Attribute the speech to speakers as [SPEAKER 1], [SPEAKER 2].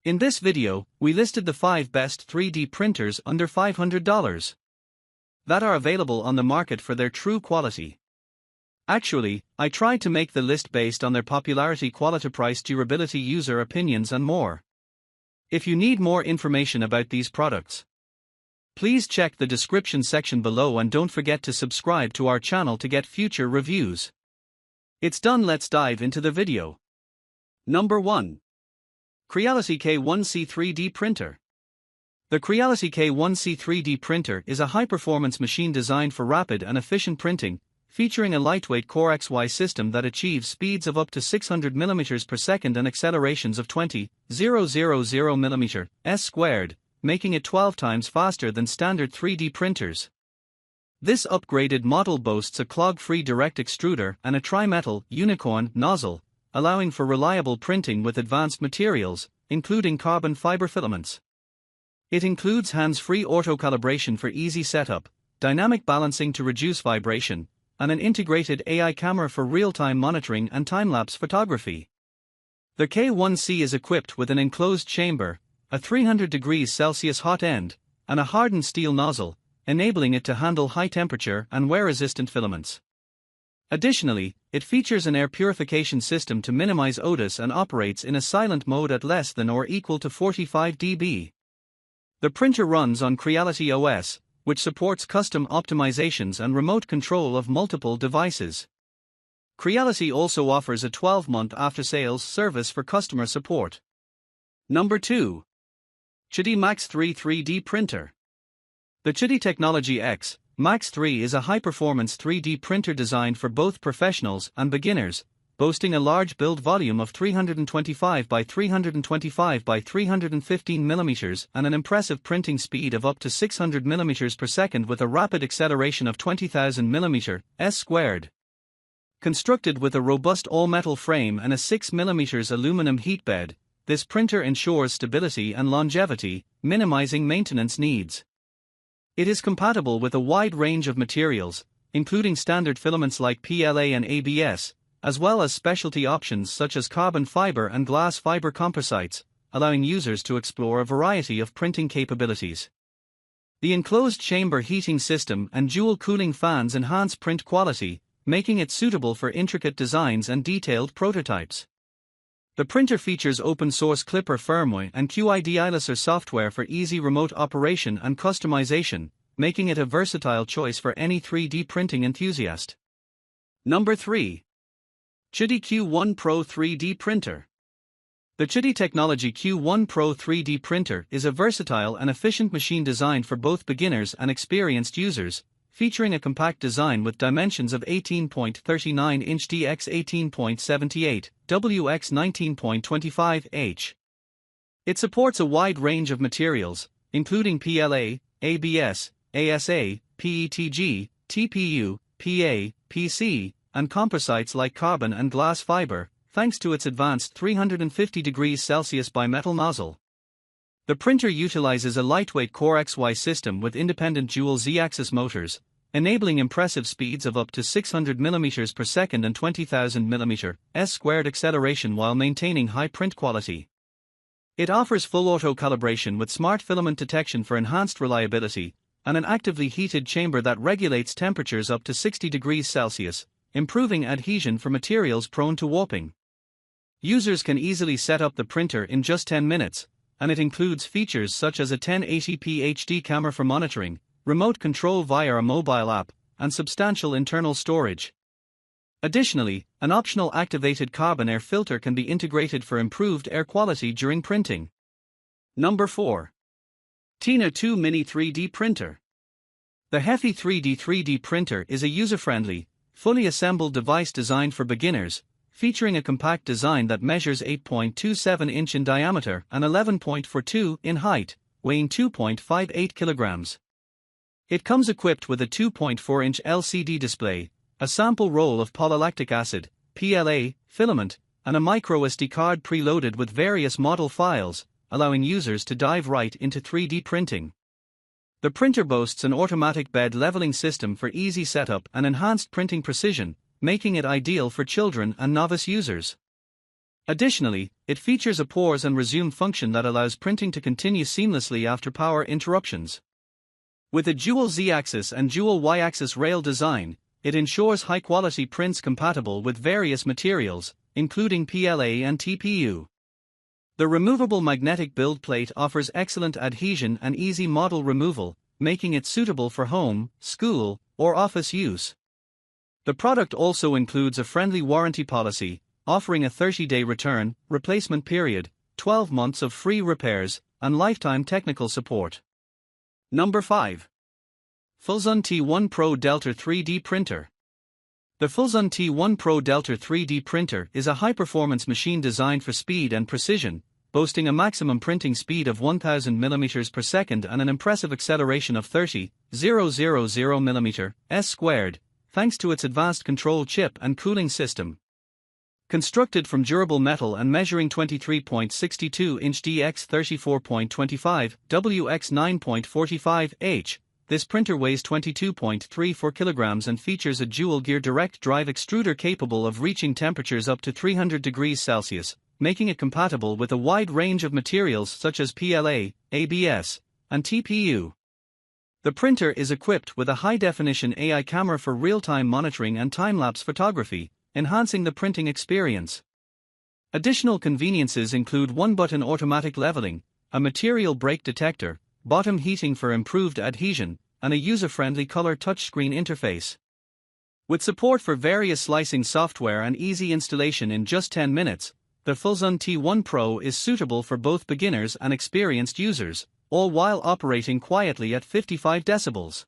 [SPEAKER 1] In this video, we listed the 5 best 3D printers under $500 that are available on the market for their true quality. Actually, I tried to make the list based on their popularity, quality, price, durability, user opinions, and more. If you need more information about these products, please check the description section below and don't forget to subscribe to our channel to get future reviews. It's done, let's dive into the video. Number 1. Creality K1C 3D Printer. The Creality K1C 3D printer is a high-performance machine designed for rapid and efficient printing, featuring a lightweight Core XY system that achieves speeds of up to 600 mm per second and accelerations of 20,000 mm s², making it 12 times faster than standard 3D printers. This upgraded model boasts a clog-free direct extruder and a tri-metal unicorn nozzle, allowing for reliable printing with advanced materials, including carbon fiber filaments. It includes hands-free auto-calibration for easy setup, dynamic balancing to reduce vibration, and an integrated AI camera for real-time monitoring and time-lapse photography. The K1C is equipped with an enclosed chamber, a 300 degrees Celsius hot end, and a hardened steel nozzle, enabling it to handle high-temperature and wear-resistant filaments. Additionally, it features an air purification system to minimize odors and operates in a silent mode at less than or equal to 45 dB. The printer runs on Creality OS, which supports custom optimizations and remote control of multiple devices. Creality also offers a 12-month after-sales service for customer support. Number 2. QIDI Max 3 3D Printer. The QIDI Technology X Max 3 is a high-performance 3D printer designed for both professionals and beginners, boasting a large build volume of 325 by 325 by 315 mm and an impressive printing speed of up to 600 mm per second with a rapid acceleration of 20,000 mm s². Constructed with a robust all-metal frame and a 6 mm aluminum heat bed, this printer ensures stability and longevity, minimizing maintenance needs. It is compatible with a wide range of materials, including standard filaments like PLA and ABS, as well as specialty options such as carbon fiber and glass fiber composites, allowing users to explore a variety of printing capabilities. The enclosed chamber heating system and dual cooling fans enhance print quality, making it suitable for intricate designs and detailed prototypes. The printer features open-source Clipper firmware and QIDI software for easy remote operation and customization, making it a versatile choice for any 3D printing enthusiast. Number 3. QIDI Q1 Pro 3D Printer. The QIDI Technology Q1 Pro 3D Printer is a versatile and efficient machine designed for both beginners and experienced users, featuring a compact design with dimensions of 18.39 inch x 18.78, x 19.25 h. It supports a wide range of materials, including PLA, ABS, ASA, PETG, TPU, PA, PC, and composites like carbon and glass fiber, thanks to its advanced 350 degrees Celsius bimetal nozzle. The printer utilizes a lightweight Core XY system with independent dual Z-axis motors, enabling impressive speeds of up to 600 mm per second and 20,000 mm s² acceleration while maintaining high print quality. It offers full auto-calibration with smart filament detection for enhanced reliability, and an actively heated chamber that regulates temperatures up to 60 degrees Celsius, improving adhesion for materials prone to warping. Users can easily set up the printer in just 10 minutes, and it includes features such as a 1080p HD camera for monitoring, remote control via a mobile app, and substantial internal storage. Additionally, an optional activated carbon air filter can be integrated for improved air quality during printing. Number 4. Tina 2 Mini 3D Printer. The Hefty 3D printer is a user-friendly, fully assembled device designed for beginners, featuring a compact design that measures 8.27 inch in diameter and 11.42 in height, weighing 2.58 kilograms. It comes equipped with a 2.4 inch LCD display, a sample roll of polylactic acid, PLA, filament, and a microSD card preloaded with various model files, allowing users to dive right into 3D printing. The printer boasts an automatic bed leveling system for easy setup and enhanced printing precision, making it ideal for children and novice users. Additionally, it features a pause and resume function that allows printing to continue seamlessly after power interruptions. With a dual Z-axis and dual Y-axis rail design, it ensures high-quality prints compatible with various materials, including PLA and TPU. The removable magnetic build plate offers excellent adhesion and easy model removal, making it suitable for home, school, or office use. The product also includes a friendly warranty policy, offering a 30-day return, replacement period, 12 months of free repairs, and lifetime technical support. Number 5. Flsun T1 Pro Delta 3D Printer. The Flsun T1 Pro Delta 3D printer is a high-performance machine designed for speed and precision, boasting a maximum printing speed of 1000 mm per second and an impressive acceleration of 30,000 mm², thanks to its advanced control chip and cooling system. Constructed from durable metal and measuring 23.62-inch dx 34.25 wx 9.45 h, this printer weighs 22.34 kilograms and features a dual-gear direct drive extruder capable of reaching temperatures up to 300 degrees Celsius, making it compatible with a wide range of materials such as PLA, ABS, and TPU. The printer is equipped with a high-definition AI camera for real-time monitoring and time-lapse photography, enhancing the printing experience. Additional conveniences include one-button automatic leveling, a material break detector, bottom heating for improved adhesion, and a user-friendly color touchscreen interface. With support for various slicing software and easy installation in just 10 minutes, the Flsun T1 Pro is suitable for both beginners and experienced users, all while operating quietly at 55 decibels.